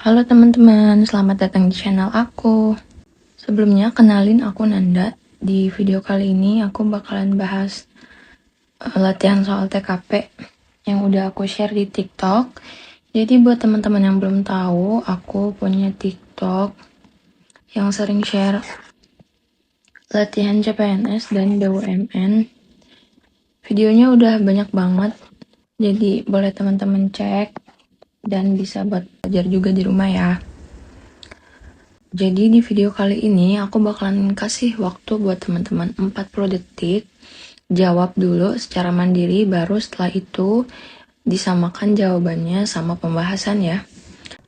Halo teman-teman, selamat datang di channel aku. Sebelumnya, kenalin aku Nanda. Di video kali ini aku bakalan bahas latihan soal TKP yang udah aku share di TikTok. Jadi buat teman-teman yang belum tahu, aku punya TikTok yang sering share latihan CPNS dan BUMN. Videonya udah banyak banget, jadi boleh teman-teman cek dan bisa buat belajar juga di rumah ya. Jadi di video kali ini aku bakalan kasih waktu buat teman-teman 40 detik. Jawab dulu secara mandiri, baru setelah itu disamakan jawabannya sama pembahasan ya.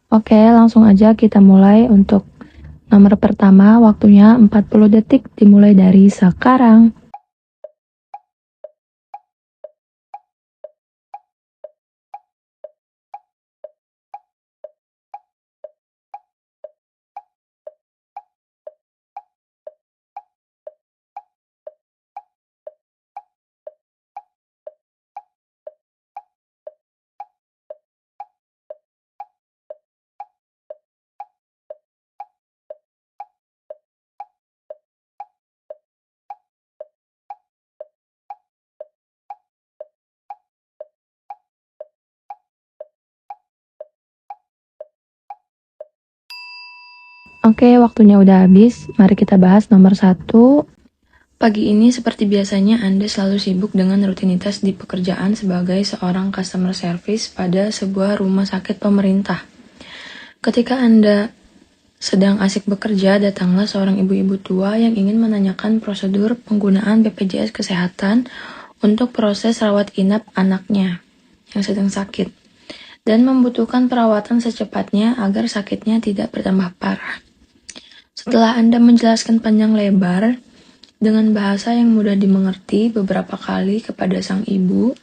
Oke, langsung aja kita mulai. Untuk nomor pertama, waktunya 40 detik dimulai dari sekarang. Oke, waktunya udah habis. Mari kita bahas nomor 1. Pagi ini seperti biasanya Anda selalu sibuk dengan rutinitas di pekerjaan sebagai seorang customer service pada sebuah rumah sakit pemerintah. Ketika Anda sedang asik bekerja, datanglah seorang ibu-ibu tua yang ingin menanyakan prosedur penggunaan BPJS Kesehatan untuk proses rawat inap anaknya yang sedang sakit dan membutuhkan perawatan secepatnya agar sakitnya tidak bertambah parah. Setelah Anda menjelaskan panjang lebar dengan bahasa yang mudah dimengerti beberapa kali kepada sang ibu,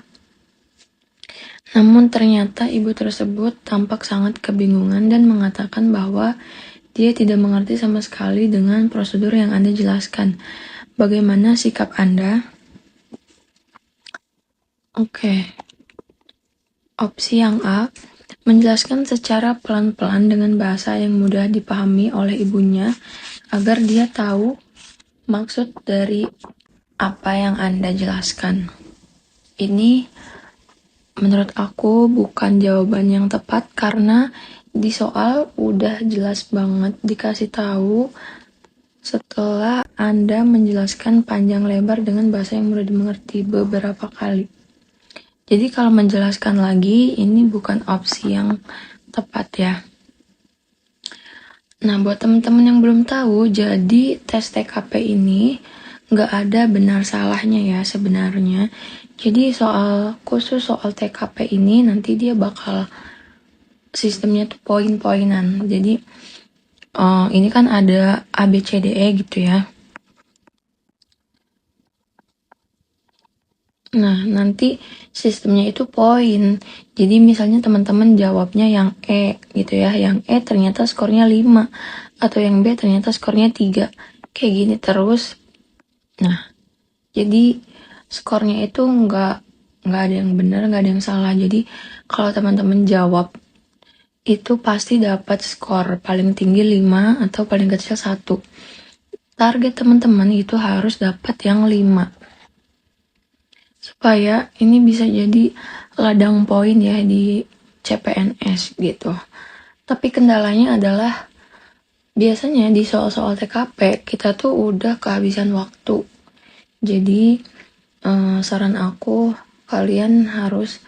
namun ternyata ibu tersebut tampak sangat kebingungan dan mengatakan bahwa dia tidak mengerti sama sekali dengan prosedur yang Anda jelaskan. Bagaimana sikap Anda? Oke. Opsi yang A, menjelaskan secara pelan-pelan dengan bahasa yang mudah dipahami oleh ibunya agar dia tahu maksud dari apa yang Anda jelaskan. Ini menurut aku bukan jawaban yang tepat karena di soal udah jelas banget dikasih tahu setelah Anda menjelaskan panjang lebar dengan bahasa yang mudah dimengerti beberapa kali. Jadi kalau menjelaskan lagi, ini bukan opsi yang tepat ya. Nah, buat teman-teman yang belum tahu, jadi tes TKP ini nggak ada benar salahnya ya sebenarnya. Jadi khusus soal TKP ini nanti dia bakal sistemnya tuh poin-poinan. Jadi ini kan ada ABCDE gitu ya. Nah, nanti sistemnya itu poin. Jadi misalnya teman-teman jawabnya yang E gitu ya. Yang E ternyata skornya 5. Atau yang B ternyata skornya 3. Kayak gini terus. Nah, jadi skornya itu nggak ada yang benar, nggak ada yang salah. Jadi kalau teman-teman jawab itu pasti dapat skor paling tinggi 5 atau paling kecil 1. Target teman-teman itu harus dapat yang 5. Supaya ini bisa jadi ladang poin ya di CPNS gitu. Tapi kendalanya adalah biasanya di soal-soal TKP kita tuh udah kehabisan waktu. Jadi saran aku kalian harus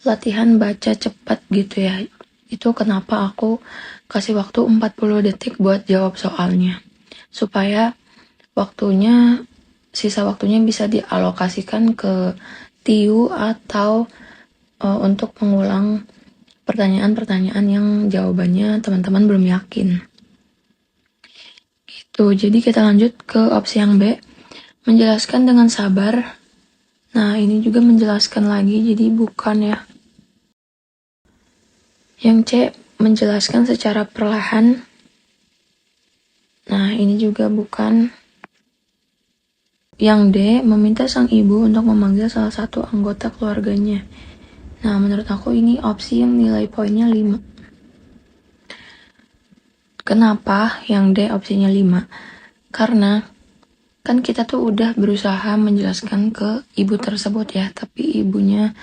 latihan baca cepat gitu ya. Itu kenapa aku kasih waktu 40 detik buat jawab soalnya. Supaya sisa waktunya bisa dialokasikan ke TIU atau untuk mengulang pertanyaan-pertanyaan yang jawabannya teman-teman belum yakin. Gitu, jadi kita lanjut ke opsi yang B, menjelaskan dengan sabar. Nah, ini juga menjelaskan lagi, jadi bukan ya. Yang C, menjelaskan secara perlahan. Nah, ini juga bukan. Yang D, meminta sang ibu untuk memanggil salah satu anggota keluarganya. Nah, menurut aku ini opsi yang nilai poinnya 5. Kenapa yang D opsinya 5? Karena kan kita tuh udah berusaha menjelaskan ke ibu tersebut ya, tapi ibunya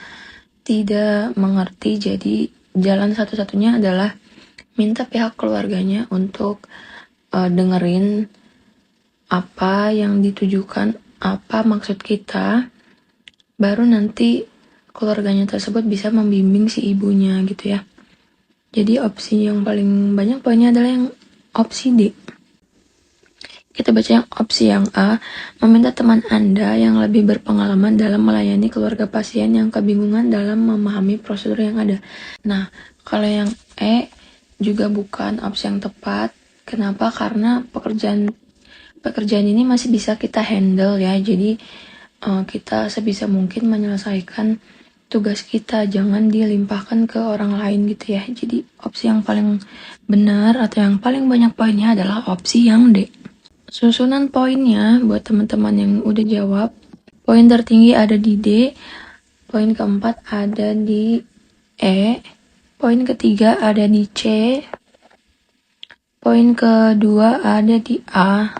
tidak mengerti. Jadi jalan satu-satunya adalah minta pihak keluarganya untuk dengerin apa yang ditujukan, apa maksud kita, baru nanti keluarganya tersebut bisa membimbing si ibunya gitu ya. Jadi opsi yang paling banyak poinnya adalah yang opsi D. Kita baca yang opsi yang A, meminta teman Anda yang lebih berpengalaman dalam melayani keluarga pasien yang kebingungan dalam memahami prosedur yang ada. Nah, kalau yang E juga bukan opsi yang tepat. Kenapa? Karena pekerjaan ini masih bisa kita handle ya. Jadi kita sebisa mungkin menyelesaikan tugas kita, jangan dilimpahkan ke orang lain gitu ya. Jadi opsi yang paling benar atau yang paling banyak poinnya adalah opsi yang D. Susunan poinnya buat teman-teman yang udah jawab, poin tertinggi ada di D, poin keempat ada di E, poin ketiga ada di C, poin kedua ada di A,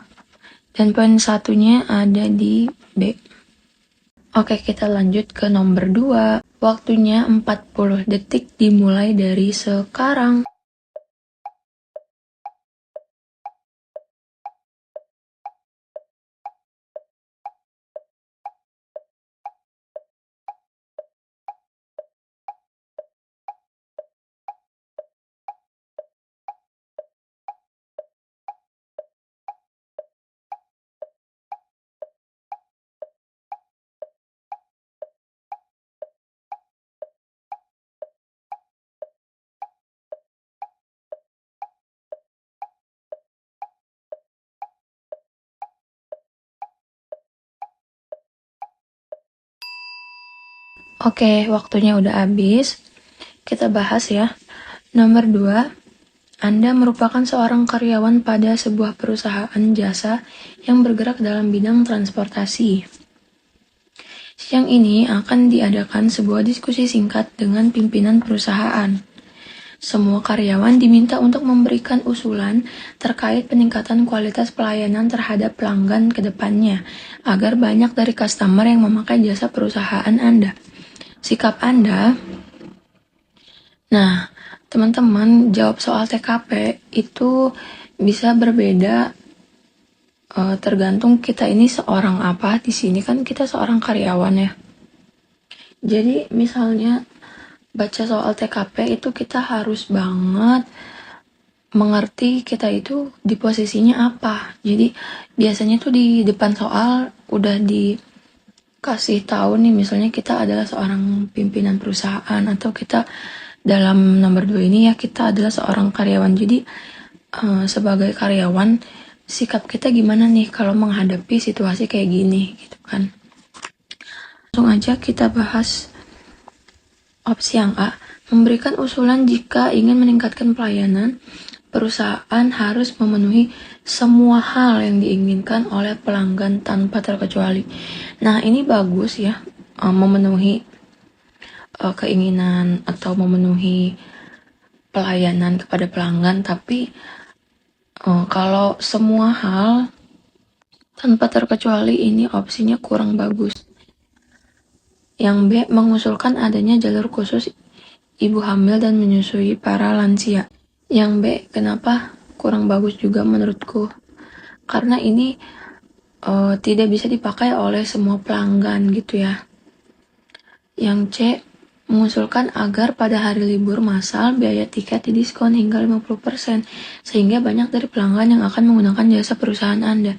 dan poin satunya ada di B. Oke, kita lanjut ke nomor 2. Waktunya 40 detik dimulai dari sekarang. Oke, waktunya udah habis. Kita bahas ya. Nomor 2, Anda merupakan seorang karyawan pada sebuah perusahaan jasa yang bergerak dalam bidang transportasi. Siang ini akan diadakan sebuah diskusi singkat dengan pimpinan perusahaan. Semua karyawan diminta untuk memberikan usulan terkait peningkatan kualitas pelayanan terhadap pelanggan ke depannya, agar banyak dari customer yang memakai jasa perusahaan Anda. Sikap Anda. Nah, teman-teman jawab soal TKP itu bisa berbeda tergantung kita ini seorang apa. Di sini kan kita seorang karyawan ya. Jadi misalnya baca soal TKP itu kita harus banget mengerti kita itu di posisinya apa. Jadi biasanya tuh di depan soal udah dikasih tahu nih, misalnya kita adalah seorang pimpinan perusahaan, atau kita dalam nomor 2 ini ya kita adalah seorang karyawan. Jadi sebagai karyawan sikap kita gimana nih kalau menghadapi situasi kayak gini gitu kan. Langsung aja kita bahas opsi yang A, memberikan usulan jika ingin meningkatkan pelayanan, perusahaan harus memenuhi semua hal yang diinginkan oleh pelanggan tanpa terkecuali. Nah, ini bagus ya, memenuhi keinginan atau memenuhi pelayanan kepada pelanggan, tapi kalau semua hal tanpa terkecuali ini opsinya kurang bagus. Yang B, mengusulkan adanya jalur khusus ibu hamil dan menyusui para lansia. Yang B, kenapa kurang bagus juga menurutku? Karena ini tidak bisa dipakai oleh semua pelanggan gitu ya. Yang C, mengusulkan agar pada hari libur massal biaya tiket didiskon hingga 50%, sehingga banyak dari pelanggan yang akan menggunakan jasa perusahaan Anda.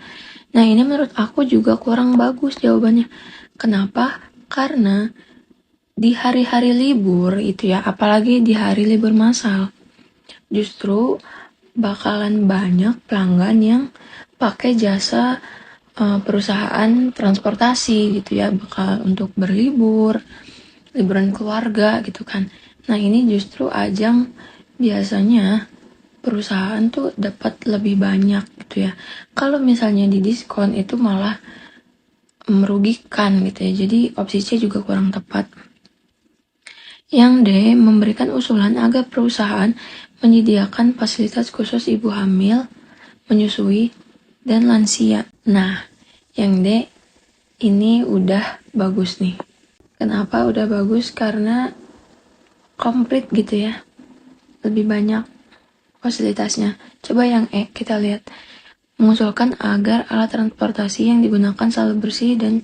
Nah, ini menurut aku juga kurang bagus jawabannya. Kenapa? Karena di hari-hari libur itu ya, apalagi di hari libur massal, justru bakalan banyak pelanggan yang pakai jasa perusahaan transportasi gitu ya, bakal untuk berlibur, liburan keluarga gitu kan. Nah, ini justru ajang biasanya perusahaan tuh dapat lebih banyak gitu ya. Kalau misalnya di diskon itu malah merugikan gitu ya. Jadi opsi C juga kurang tepat. Yang D, memberikan usulan agar perusahaan menyediakan fasilitas khusus ibu hamil, menyusui, dan lansia. Nah, yang D ini udah bagus nih. Kenapa udah bagus? Karena komplit gitu ya. Lebih banyak fasilitasnya. Coba yang E, kita lihat. Mengusulkan agar alat transportasi yang digunakan selalu bersih dan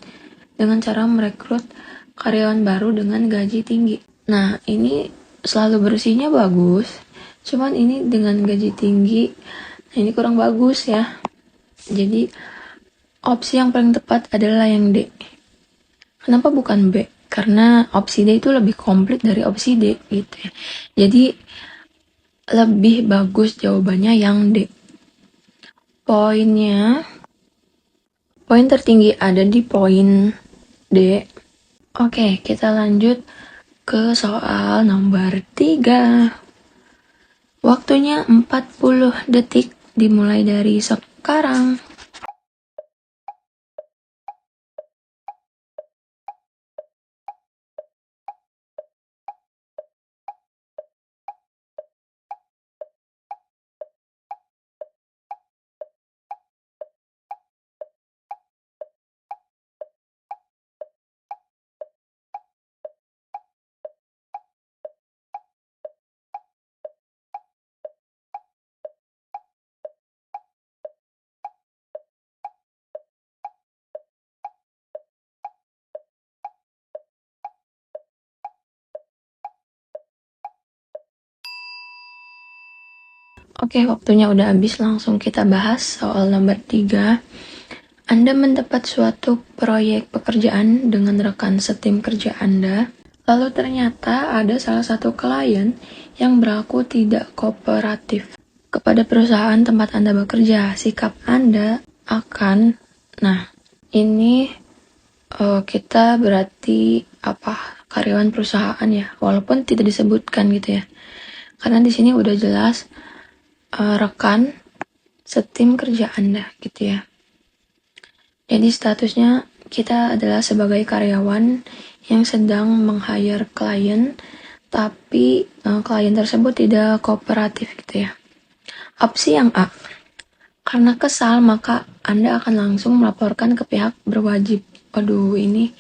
dengan cara merekrut karyawan baru dengan gaji tinggi. Nah, ini selalu bersihnya bagus. Cuman ini dengan gaji tinggi, nah ini kurang bagus ya. Jadi, opsi yang paling tepat adalah yang D. Kenapa bukan B? Karena opsi D itu lebih komplit dari opsi D gitu ya. Jadi, lebih bagus jawabannya yang D. Poin tertinggi ada di poin D. Oke, kita lanjut ke soal nomor 3. Waktunya 40 detik dimulai dari sekarang. Oke, waktunya udah habis, langsung kita bahas soal nomor 3. Anda mendapat suatu proyek pekerjaan dengan rekan setim kerja Anda, lalu ternyata ada salah satu klien yang berlaku tidak kooperatif kepada perusahaan tempat Anda bekerja. Sikap Anda akan, nah ini kita berarti karyawan perusahaan ya, walaupun tidak disebutkan gitu ya, karena di sini udah jelas rekan setim kerja Anda gitu ya. Jadi statusnya kita adalah sebagai karyawan yang sedang meng-hire klien, tapi klien tersebut tidak kooperatif gitu ya. Opsi yang A, karena kesal maka Anda akan langsung melaporkan ke pihak berwajib. Aduh, ini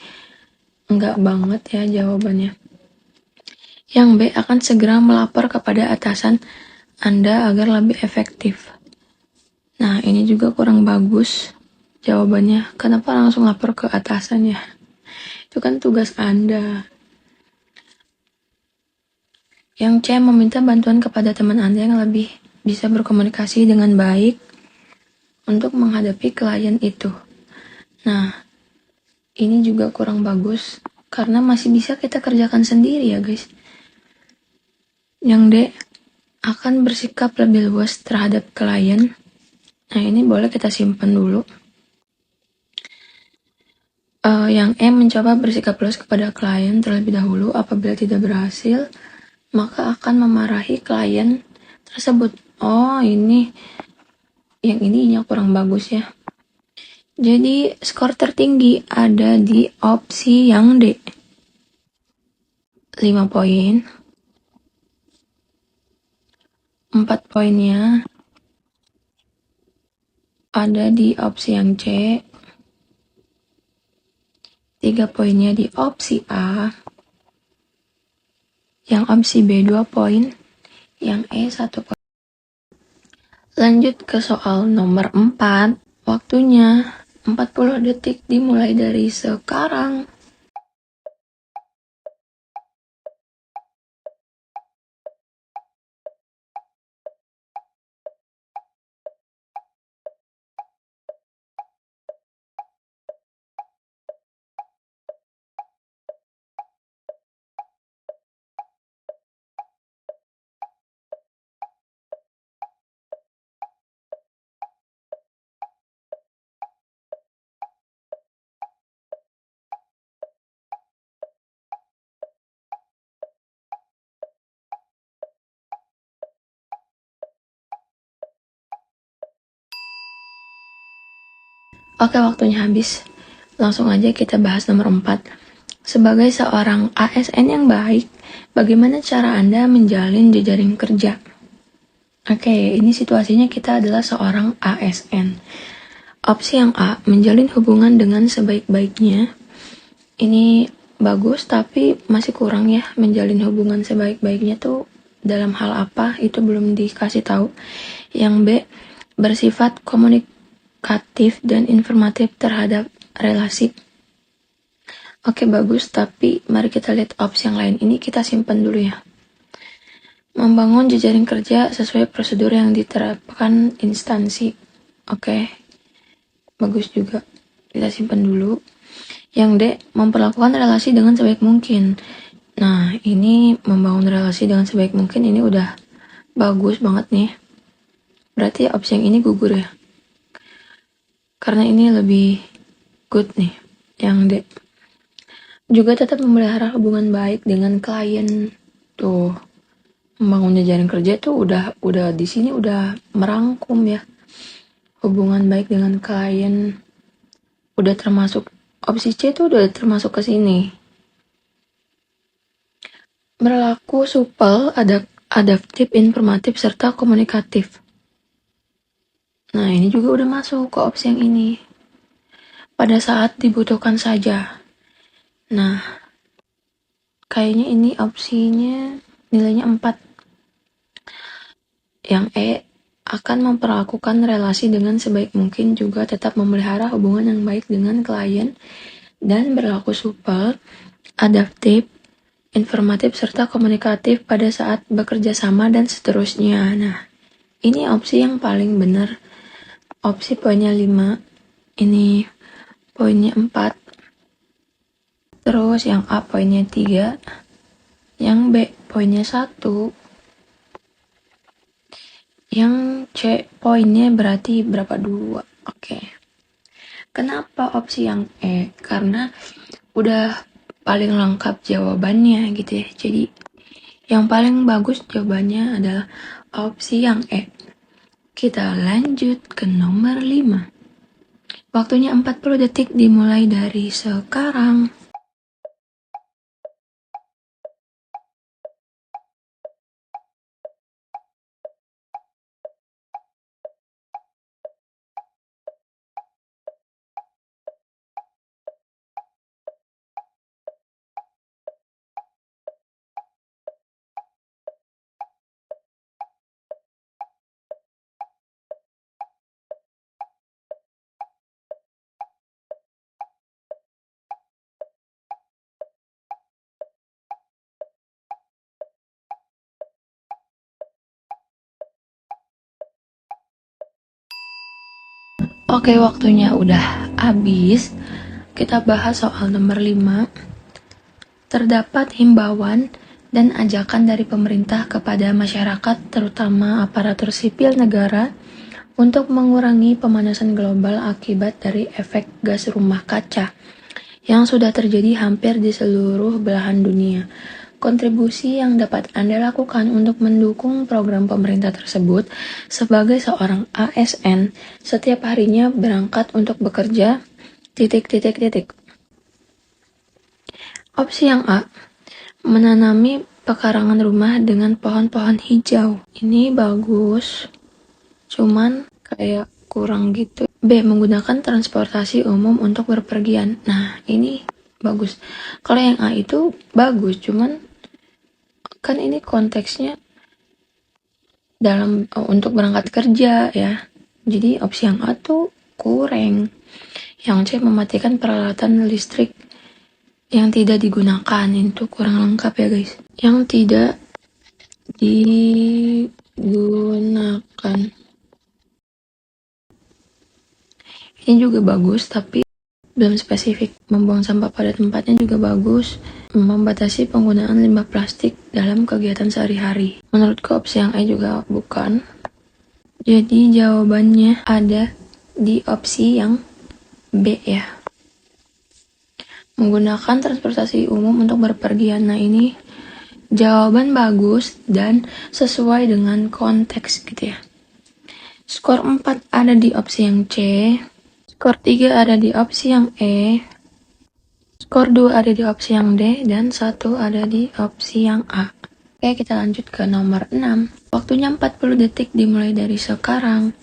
enggak banget ya jawabannya. Yang B, akan segera melapor kepada atasan Anda agar lebih efektif. Nah, ini juga kurang bagus jawabannya. Kenapa langsung lapor ke atasan ya? Itu kan tugas Anda. Yang C, meminta bantuan kepada teman Anda yang lebih bisa berkomunikasi dengan baik untuk menghadapi klien itu. Nah, ini juga kurang bagus karena masih bisa kita kerjakan sendiri ya guys. Yang D, akan bersikap lebih luas terhadap klien. Nah, ini boleh kita simpan dulu. Yang E, mencoba bersikap luas kepada klien terlebih dahulu. Apabila tidak berhasil, maka akan memarahi klien tersebut. Oh, ini yang ininya kurang bagus ya. Jadi skor tertinggi ada di opsi yang D. 5 poin. 4 poinnya ada di opsi yang C. 3 poinnya di opsi A. Yang opsi B 2 poin. Yang E 1 poin. Lanjut ke soal nomor 4. Waktunya 40 detik dimulai dari sekarang. Oke, waktunya habis. Langsung aja kita bahas nomor 4. Sebagai seorang ASN yang baik, bagaimana cara Anda menjalin jejaring kerja? Oke, ini situasinya kita adalah seorang ASN. Opsi yang A, menjalin hubungan dengan sebaik-baiknya. Ini bagus, tapi masih kurang ya. Menjalin hubungan sebaik-baiknya tuh dalam hal apa, itu belum dikasih tahu. Yang B, bersifat komunikatif dan informatif terhadap relasi. Oke, bagus, tapi mari kita lihat opsi yang lain. Ini kita simpan dulu ya. Membangun jejaring kerja sesuai prosedur yang diterapkan instansi. Oke, bagus juga. Kita simpan dulu. Yang D, memperlakukan relasi dengan sebaik mungkin. Nah, ini membangun relasi dengan sebaik mungkin, ini udah bagus banget nih. Berarti opsi yang ini gugur ya. Karena ini lebih good nih, yang D. Juga tetap memelihara hubungan baik dengan klien. Tuh, membangun jejaring kerja tuh udah di sini udah merangkum ya. Hubungan baik dengan klien udah termasuk, opsi C tuh udah termasuk ke sini. Berlaku supel, adaptif, informatif, serta komunikatif. Nah, ini juga udah masuk ke opsi yang ini. Pada saat dibutuhkan saja. Nah, kayaknya ini opsinya nilainya 4. Yang E, akan memperlakukan relasi dengan sebaik mungkin, juga tetap memelihara hubungan yang baik dengan klien, dan berlaku supel, adaptif, informatif, serta komunikatif pada saat bekerja sama, dan seterusnya. Nah, ini opsi yang paling benar. Opsi poinnya 5, ini poinnya 4. Terus yang A poinnya 3, yang B poinnya 1, yang C poinnya berarti berapa? 2. Oke. Kenapa opsi yang E? Karena udah paling lengkap jawabannya gitu ya. Jadi yang paling bagus jawabannya adalah opsi yang E. Kita lanjut ke nomor 5. Waktunya 40 detik dimulai dari sekarang. Oke, waktunya udah habis. Kita bahas soal nomor 5. Terdapat himbauan dan ajakan dari pemerintah kepada masyarakat, terutama aparatur sipil negara, untuk mengurangi pemanasan global akibat dari efek gas rumah kaca yang sudah terjadi hampir di seluruh belahan dunia. Kontribusi yang dapat Anda lakukan untuk mendukung program pemerintah tersebut sebagai seorang ASN setiap harinya berangkat untuk bekerja, Opsi yang A, menanami pekarangan rumah dengan pohon-pohon hijau. Ini bagus, cuman kayak kurang gitu. B, menggunakan transportasi umum untuk berpergian. Nah, ini bagus. Kalau yang A itu bagus, cuman kan ini konteksnya dalam untuk berangkat kerja ya. Jadi opsi yang A tuh kurang. Yang C, mematikan peralatan listrik yang tidak digunakan. Itu kurang lengkap ya guys. Yang tidak digunakan. Ini juga bagus, tapi belum spesifik. Membuang sampah pada tempatnya juga bagus. Membatasi penggunaan limbah plastik dalam kegiatan sehari-hari. Menurutku opsi yang E juga bukan. Jadi jawabannya ada di opsi yang B ya. Menggunakan transportasi umum untuk berpergian. Nah, ini jawaban bagus dan sesuai dengan konteks gitu ya. Skor 4 ada di opsi yang C. Skor 3 ada di opsi yang E. Skor 2 ada di opsi yang D dan 1 ada di opsi yang A. Oke, kita lanjut ke nomor 6. Waktunya 40 detik dimulai dari sekarang.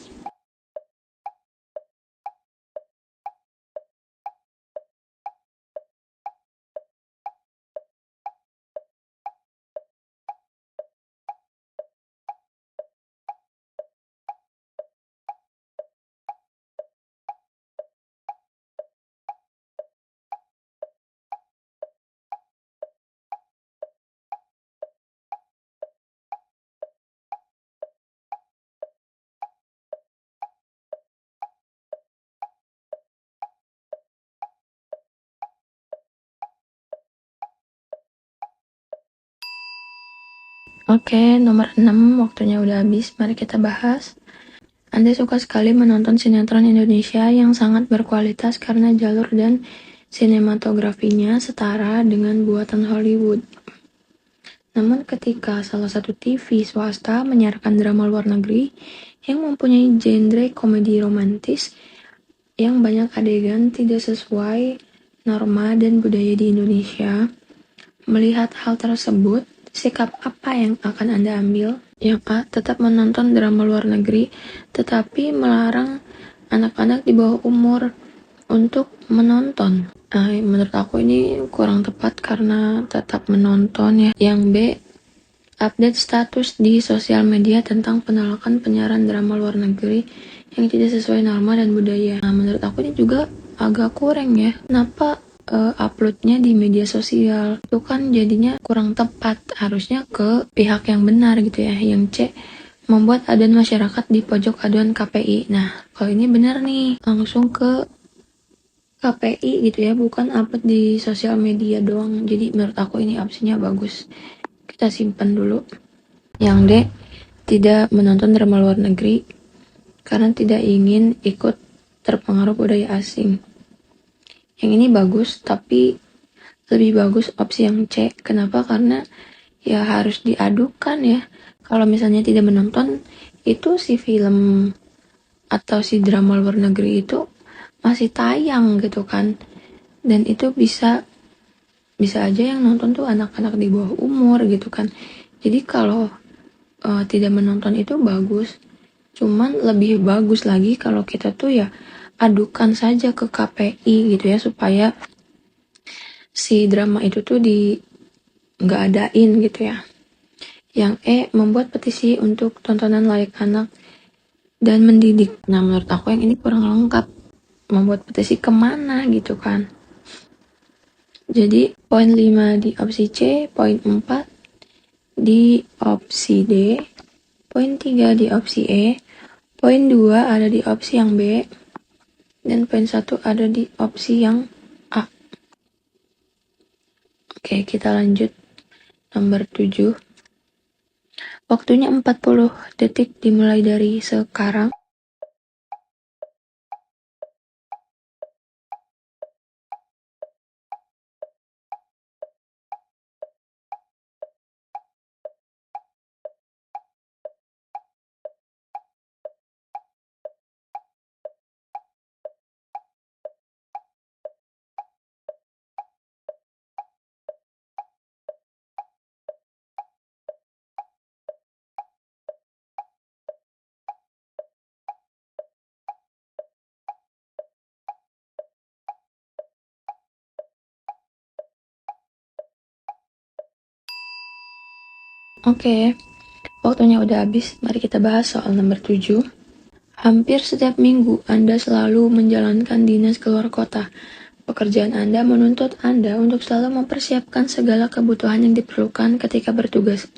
Oke, nomor 6 waktunya udah habis, mari kita bahas. Anda suka sekali menonton sinetron Indonesia yang sangat berkualitas karena jalur dan sinematografinya setara dengan buatan Hollywood. Namun ketika salah satu TV swasta menyiarkan drama luar negeri yang mempunyai genre komedi romantis yang banyak adegan tidak sesuai norma dan budaya di Indonesia, melihat hal tersebut, sikap apa yang akan Anda ambil? Yang A. Tetap menonton drama luar negeri, tetapi melarang anak-anak di bawah umur untuk menonton. Menurut aku ini kurang tepat karena tetap menonton ya. Yang B. Update status di sosial media tentang penolakan penyiaran drama luar negeri yang tidak sesuai norma dan budaya. Menurut aku ini juga agak kurang ya. Kenapa uploadnya di media sosial? Itu kan jadinya kurang tepat. Harusnya ke pihak yang benar gitu ya. Yang C. Membuat aduan masyarakat di pojok aduan KPI. Nah, kalau ini benar nih. Langsung ke KPI gitu ya. Bukan upload di sosial media doang. Jadi menurut aku ini opsinya bagus. Kita simpan dulu. Yang D. Tidak menonton drama luar negeri karena tidak ingin ikut terpengaruh budaya asing. Yang ini bagus, tapi lebih bagus opsi yang C. Kenapa? Karena ya harus diadukan ya. Kalau misalnya tidak menonton, itu si film atau si drama luar negeri itu masih tayang gitu kan. Dan itu bisa aja yang nonton tuh anak-anak di bawah umur gitu kan. Jadi kalau tidak menonton itu bagus. Cuman lebih bagus lagi kalau kita tuh ya adukan saja ke KPI gitu ya, supaya si drama itu tuh nggak adain gitu ya. Yang E. Membuat petisi untuk tontonan layak anak dan mendidik. Nah, menurut aku yang ini kurang lengkap. Membuat petisi kemana gitu kan. Jadi poin 5 di opsi C, poin 4 di opsi D, poin 3 di opsi E, poin 2 ada di opsi yang B, dan poin 1 ada di opsi yang A. Oke, kita lanjut. Nomor 7. Waktunya 40 detik dimulai dari sekarang. Oke, waktunya udah habis. Mari kita bahas soal nomor 7. Hampir setiap minggu Anda selalu menjalankan dinas keluar kota. Pekerjaan Anda menuntut Anda untuk selalu mempersiapkan segala kebutuhan yang diperlukan ketika bertugas.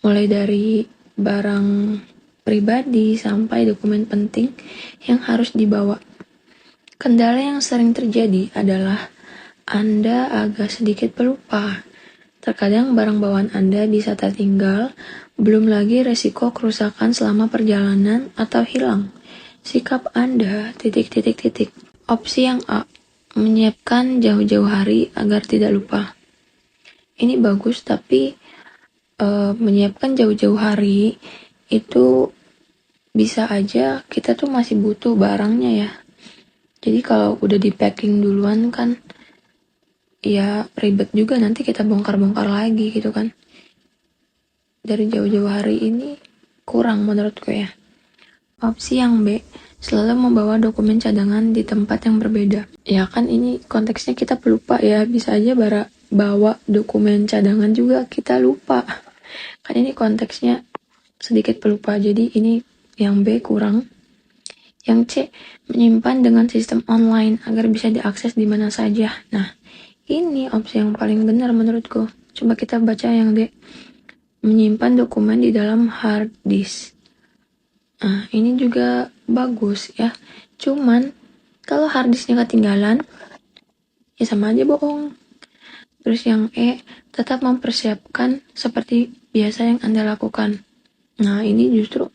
Mulai dari barang pribadi sampai dokumen penting yang harus dibawa. Kendala yang sering terjadi adalah Anda agak sedikit pelupa. Terkadang barang bawaan Anda bisa tertinggal, belum lagi resiko kerusakan selama perjalanan atau hilang. Sikap Anda, Opsi yang A, menyiapkan jauh-jauh hari agar tidak lupa. Ini bagus, tapi menyiapkan jauh-jauh hari itu bisa aja kita tuh masih butuh barangnya ya. Jadi kalau udah di packing duluan kan ya ribet juga nanti kita bongkar-bongkar lagi gitu kan. Dari jauh-jauh hari ini kurang menurutku ya. Opsi yang B, selalu membawa dokumen cadangan di tempat yang berbeda. Ya kan ini konteksnya kita pelupa ya, bisa aja bawa dokumen cadangan juga kita lupa. Kan ini konteksnya sedikit pelupa, jadi ini yang B kurang. Yang C, menyimpan dengan sistem online agar bisa diakses di mana saja. Nah, ini opsi yang paling benar menurutku. Coba kita baca yang D, menyimpan dokumen di dalam hard disk. Nah, ini juga bagus ya. Cuman, kalau hard disknya ketinggalan, ya sama aja bohong. Terus yang E, tetap mempersiapkan seperti biasa yang Anda lakukan. Nah, ini justru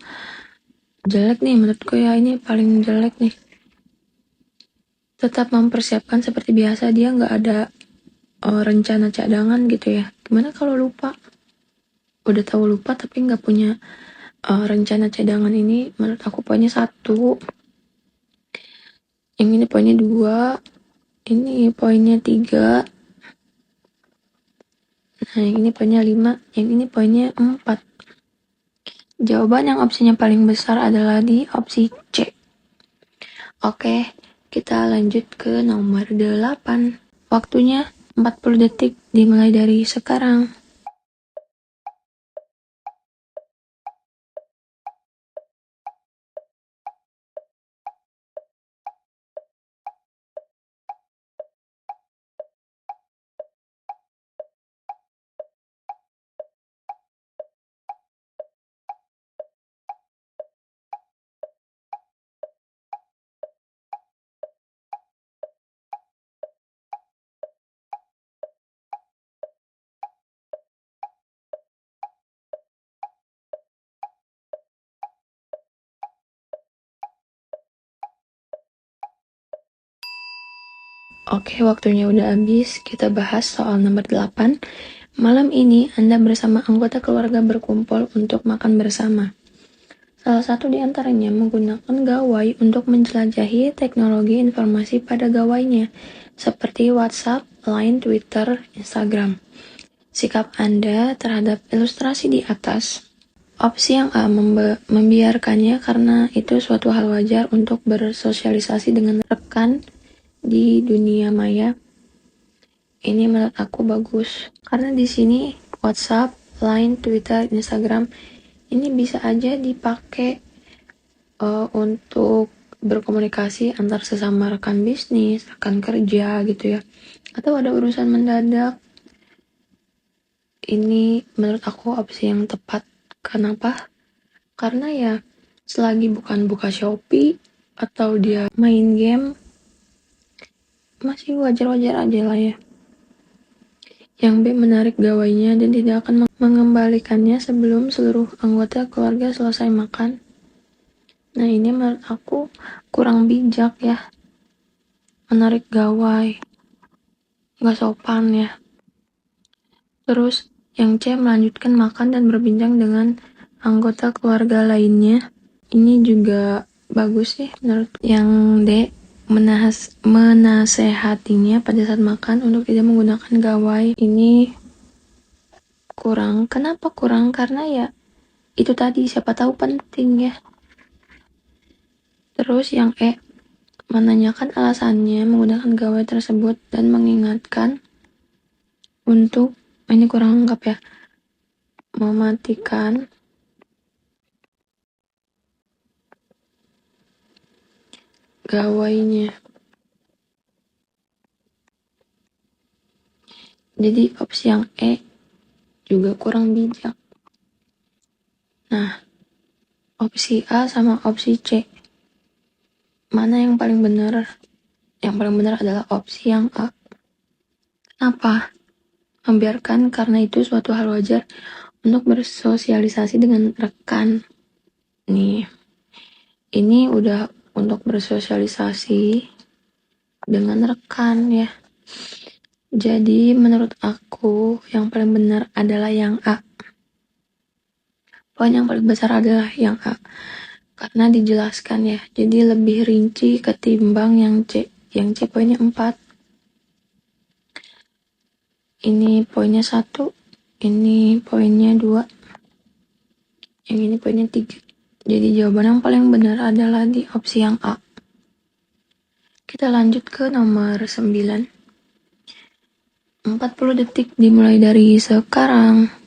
jelek nih menurutku ya, ini paling jelek nih. Tetap mempersiapkan seperti biasa, dia nggak ada rencana cadangan gitu ya. Gimana kalau lupa? Udah tahu lupa tapi nggak punya rencana cadangan, ini menurut aku poinnya 1. Yang ini poinnya 2. Ini poinnya 3. Nah, yang ini poinnya 5. Yang ini poinnya 4. Jawaban yang opsinya paling besar adalah di opsi C. Oke, kita lanjut ke nomor 8. Waktunya 40 detik dimulai dari sekarang. Oke, waktunya udah habis. Kita bahas soal nomor 8. Malam ini Anda bersama anggota keluarga berkumpul untuk makan bersama. Salah satu di antaranya menggunakan gawai untuk menjelajahi teknologi informasi pada gawainya, seperti WhatsApp, Line, Twitter, Instagram. Sikap Anda terhadap ilustrasi di atas. Opsi yang A, membiarkannya karena itu suatu hal wajar untuk bersosialisasi dengan rekan di dunia maya. Ini menurut aku bagus karena di sini WhatsApp, Line, Twitter, Instagram ini bisa aja dipakai untuk berkomunikasi antar sesama rekan bisnis, rekan kerja gitu ya. Atau ada urusan mendadak. Ini menurut aku opsi yang tepat. Kenapa? Karena ya selagi bukan buka Shopee atau dia main game, masih wajar-wajar aja lah ya. Yang B, menarik gawainya dan tidak akan mengembalikannya sebelum seluruh anggota keluarga selesai makan. Nah, ini menurut aku kurang bijak ya. Menarik gawai. Gak sopan ya. Terus yang C, melanjutkan makan dan berbincang dengan anggota keluarga lainnya. Ini juga bagus sih menurut. Yang D, menasehatinya pada saat makan untuk tidak menggunakan gawai. Ini kurang. Kenapa kurang? Karena ya itu tadi, siapa tahu penting ya. Terus yang E, menanyakan alasannya menggunakan gawai tersebut dan mengingatkan untuk, ini kurang lengkap ya, mematikan gawainya. Jadi opsi yang E juga kurang bijak. Nah, opsi A sama opsi C, mana yang paling benar? Yang paling benar adalah opsi yang A. Kenapa? Membiarkan karena itu suatu hal wajar untuk bersosialisasi dengan rekan. Nih, ini udah untuk bersosialisasi dengan rekan ya. Jadi menurut aku yang paling benar adalah yang A. Poin yang paling besar adalah yang A. Karena dijelaskan ya, jadi lebih rinci ketimbang yang C. Yang C poinnya 4. Ini poinnya 1, ini poinnya 2, yang ini poinnya 3. Jadi jawaban yang paling benar adalah di opsi yang A. Kita lanjut ke nomor 9. 40 detik dimulai dari sekarang.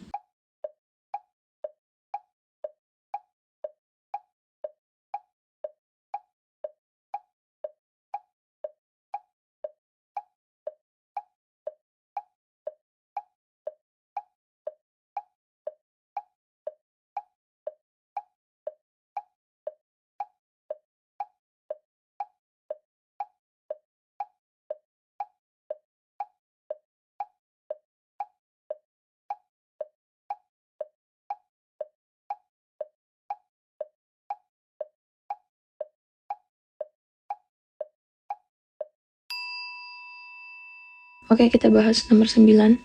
Oke, kita bahas nomor 9.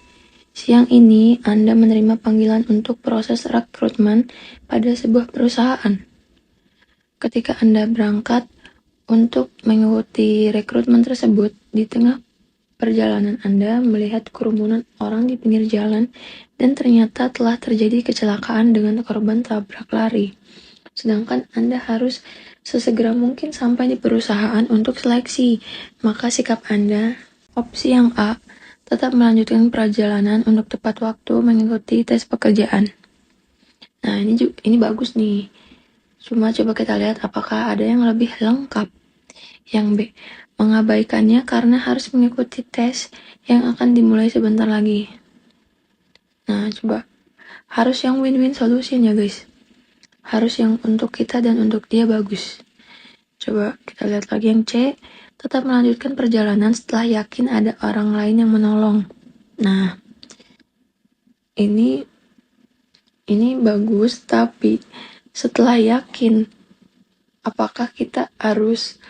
Siang ini Anda menerima panggilan untuk proses rekrutmen pada sebuah perusahaan. Ketika Anda berangkat untuk mengikuti rekrutmen tersebut, di tengah perjalanan Anda melihat kerumunan orang di pinggir jalan dan ternyata telah terjadi kecelakaan dengan korban tabrak lari. Sedangkan Anda harus sesegera mungkin sampai di perusahaan untuk seleksi. Maka sikap Anda, opsi yang A, tetap melanjutkan perjalanan untuk tepat waktu mengikuti tes pekerjaan. Nah, ini bagus nih. Cuma coba kita lihat apakah ada yang lebih lengkap. Yang B, mengabaikannya karena harus mengikuti tes yang akan dimulai sebentar lagi. Nah, coba. Harus yang win-win solution ya guys. Harus yang untuk kita dan untuk dia bagus. Coba kita lihat lagi yang C, tetap melanjutkan perjalanan setelah yakin ada orang lain yang menolong. Nah, ini bagus, tapi setelah yakin, apakah kita harus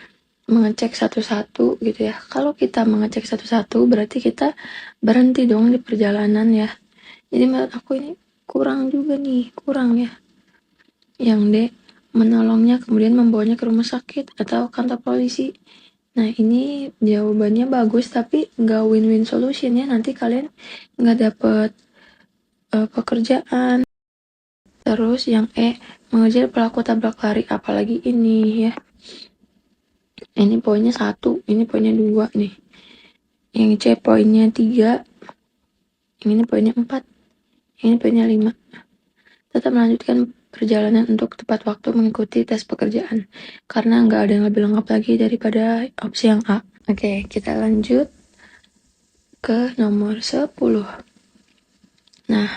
mengecek satu-satu gitu ya? Kalau kita mengecek satu-satu, berarti kita berhenti dong di perjalanan ya. Jadi menurut aku ini kurang juga nih, kurang ya. Yang D, menolongnya kemudian membawanya ke rumah sakit atau kantor polisi. Nah, ini jawabannya bagus, tapi nggak win-win solution ya. Nanti kalian nggak dapet pekerjaan. Terus yang E, mengejar pelaku tabrak lari, apalagi ini ya. Ini poinnya 1, ini poinnya 2 nih. Yang C poinnya 3, yang ini poinnya 4, yang ini poinnya 5. Tetap melanjutkan perjalanan untuk tepat waktu mengikuti tes pekerjaan. Karena nggak ada yang lebih lengkap lagi daripada opsi yang A. Oke, kita lanjut ke nomor 10. Nah,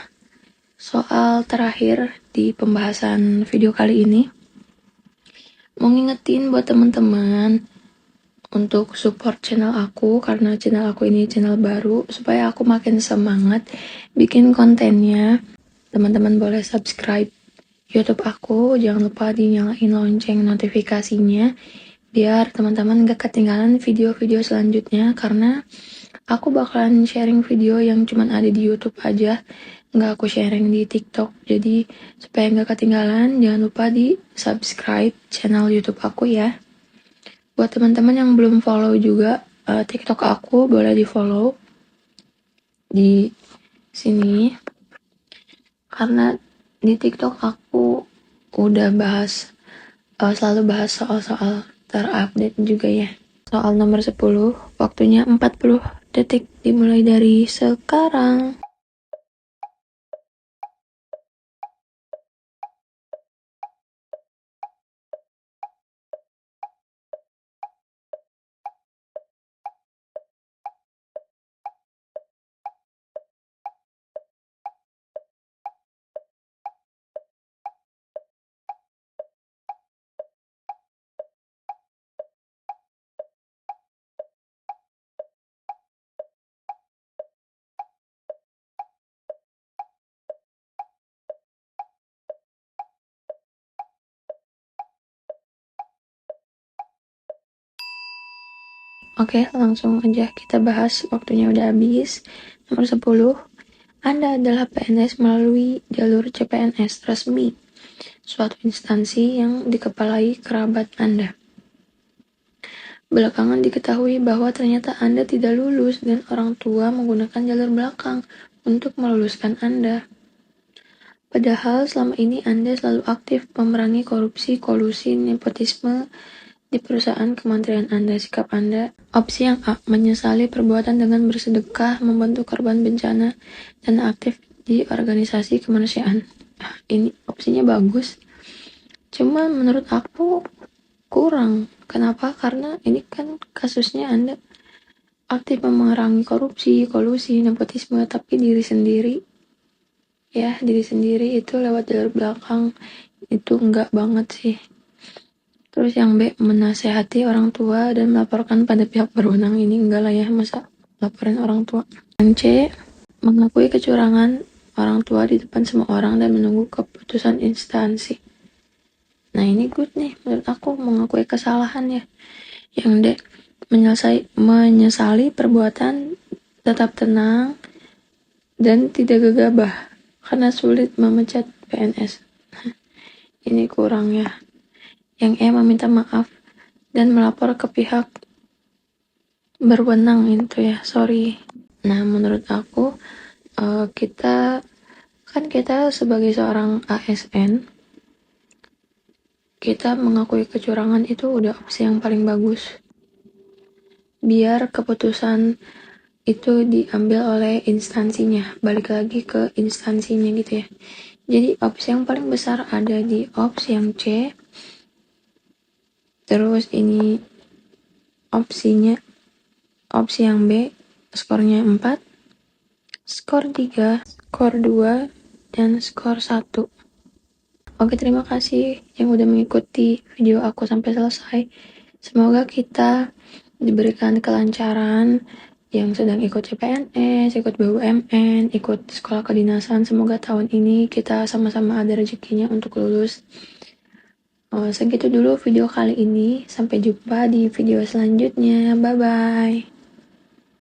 soal terakhir di pembahasan video kali ini, mau ngingetin buat teman-teman untuk support channel aku, karena channel aku ini channel baru, supaya aku makin semangat bikin kontennya. Teman-teman boleh subscribe YouTube aku, jangan lupa dinyalain lonceng notifikasinya, biar teman-teman gak ketinggalan video-video selanjutnya, karena aku bakalan sharing video yang cuman ada di YouTube aja, nggak aku sharing di TikTok. Jadi supaya nggak ketinggalan, jangan lupa di subscribe channel YouTube aku ya. Buat teman-teman yang belum follow juga TikTok aku, boleh di follow di sini. Karena di TikTok aku udah selalu bahas soal-soal terupdate juga ya. Soal nomor 10, waktunya 40 detik dimulai dari sekarang. Oke, langsung aja kita bahas, waktunya udah habis. Nomor 10, Anda adalah PNS melalui jalur CPNS resmi, suatu instansi yang dikepalai kerabat Anda. Belakangan diketahui bahwa ternyata Anda tidak lulus dan orang tua menggunakan jalur belakang untuk meluluskan Anda. Padahal selama ini Anda selalu aktif memerangi korupsi, kolusi, nepotisme di perusahaan kementerian Anda. Sikap Anda, opsi yang A, menyesali perbuatan dengan bersedekah, membantu korban bencana, dan aktif di organisasi kemanusiaan. Ini opsinya bagus, cuma menurut aku kurang. Kenapa? Karena ini kan kasusnya Anda aktif memerangi korupsi, kolusi, nepotisme, tapi diri sendiri itu lewat jalur belakang, itu enggak banget sih. Terus yang B, menasehati orang tua dan melaporkan pada pihak berwenang. Ini enggak lah ya, masa laporin orang tua. Yang C, mengakui kecurangan orang tua di depan semua orang dan menunggu keputusan instansi. Nah ini good nih, menurut aku mengakui kesalahan ya. Yang D, menyesali perbuatan, tetap tenang, dan tidak gegabah karena sulit memecat PNS. Ini kurang ya. Yang E, meminta maaf dan melapor ke pihak berwenang itu ya, sorry. Nah menurut aku kita sebagai seorang ASN, kita mengakui kecurangan itu udah opsi yang paling bagus. Biar keputusan itu diambil oleh instansinya, balik lagi ke instansinya gitu ya. Jadi opsi yang paling besar ada di opsi yang C. Terus ini opsi yang B, skornya 4, skor 3, skor 2, dan skor 1. Oke, terima kasih yang udah mengikuti video aku sampai selesai. Semoga kita diberikan kelancaran yang sedang ikut CPNS, ikut BUMN, ikut sekolah kedinasan. Semoga tahun ini kita sama-sama ada rezekinya untuk lulus. Segitu dulu video kali ini. Sampai jumpa di video selanjutnya. Bye-bye.